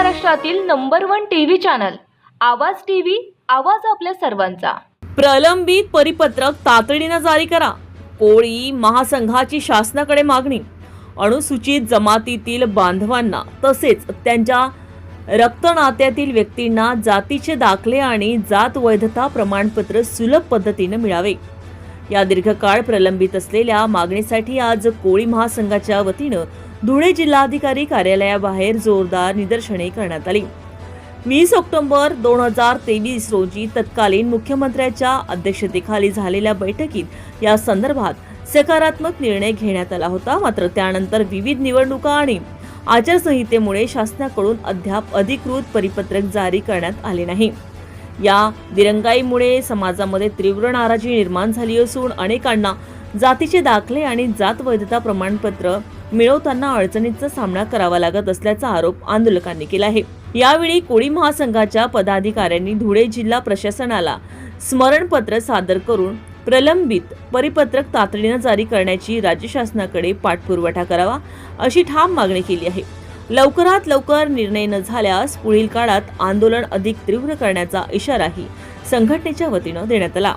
महाराष्ट्रातील number 1 TV channel आवाज TV, आवाज आपल्या सर्वांचा। प्रलंबित परिपत्रक तातडीने जारी करा, कोळी महासंघाची शासनाकडे मागणी। अनुसूचित जमातीतील बांधवांना तसेच त्यांच्या रक्तनात्यातील व्यक्तींना जातीचे दाखले आणि जात वैधता प्रमाणपत्र सुलभ पद्धतीने मिळावे या दीर्घकाळ प्रलंबित असलेल्या मागणीसाठी आज कोळी महासंघाच्या वतीने धुळे जिल्हाधिकारी कार्यालयाबाहेर जोरदार निदर्शने करण्यात आली। 20 ऑक्टोबर 2023 रोजी तत्कालीन मुख्यमंत्र्यांच्या अध्यक्षतेखाली झालेल्या बैठकीत या संदर्भात सकारात्मक निर्णय घेण्यात आला होता। मात्र त्यानंतर विविध निवडणुका आणि आचारसंहितेमुळे शासनाकडून अद्याप अधिकृत परिपत्रक जारी करण्यात आले नाही। या दिरंगाईमुळे समाजामध्ये तीव्र नाराजी निर्माण झाली असून अनेकांना जातीचे दाखले आणि जात वैधता प्रमाणपत्र मिळवताना अडचणींचा सामना करावा लागत असल्याचा आरोप आंदोलकांनी केला आहे। यावेळी कोळी महासंघाच्या पदाधिकाऱ्यांनी धुळे जिल्हा प्रशासनाला स्मरणपत्र सादर करून प्रलंबित परिपत्रक तातडीने जारी करण्याची राज्य शासनाकडे पाठपुरावा करावा अशी ठाम मागणी केली आहे। लवकरात लवकर निर्णय न झाल्यास पुढील काळात आंदोलन अधिक तीव्र करण्याचा इशाराही संघटनेच्या वतीने देण्यात आला।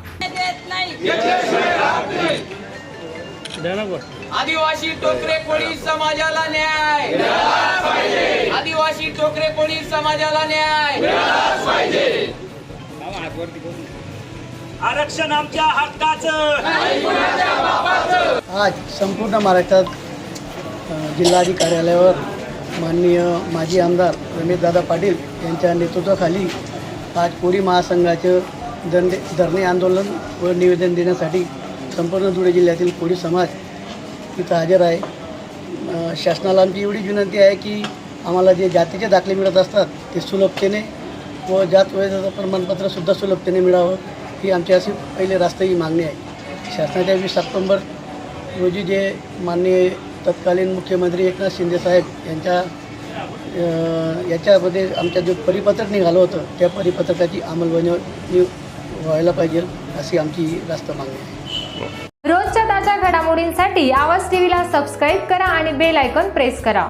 आदिवासी टोकरे कोळी समाजाला न्याय, आदिवासी टोकरे कोळी समाजाला न्याय, आरक्षण आमच्या हक्काचं। आज संपूर्ण महाराष्ट्रात जिल्हाधिकारी कार्यालयावर माननीय माजी आमदार रमेशदादा पाटील यांच्या नेतृत्वाखाली आज कोळी महासंघाचे धरणे आंदोलन व निवेदन देण्यासाठी संपूर्ण धुळे जिल्ह्यातील कोळी समाज इथं हजर आहे। शासनाला आमची एवढी विनंती आहे की आम्हाला जे जातीचे दाखले मिळत असतात ते सुलभतेने व जात वैधता प्रमाणपत्रसुद्धा सुलभतेने मिळावं ही आमची अशी पहिले राष्ट्रीय मागणी आहे। शासनाच्या 20 ऑक्टोबर रोजी जे माननीय तत्कालीन मुख्यमंत्री एकनाथ शिंदे साहेब याच्यामध्ये आमच्या जो परिपत्रक निघालं होतं त्या परिपत्रकाची अंमलबजावणी व्हायला पाहिजे अशी आमची रास्त मागणी आहे। रोजच्या ताज्या घडामोडींसाठी आवाज टीव्हीला सबस्क्राईब करा आणि बेल आयकॉन प्रेस करा।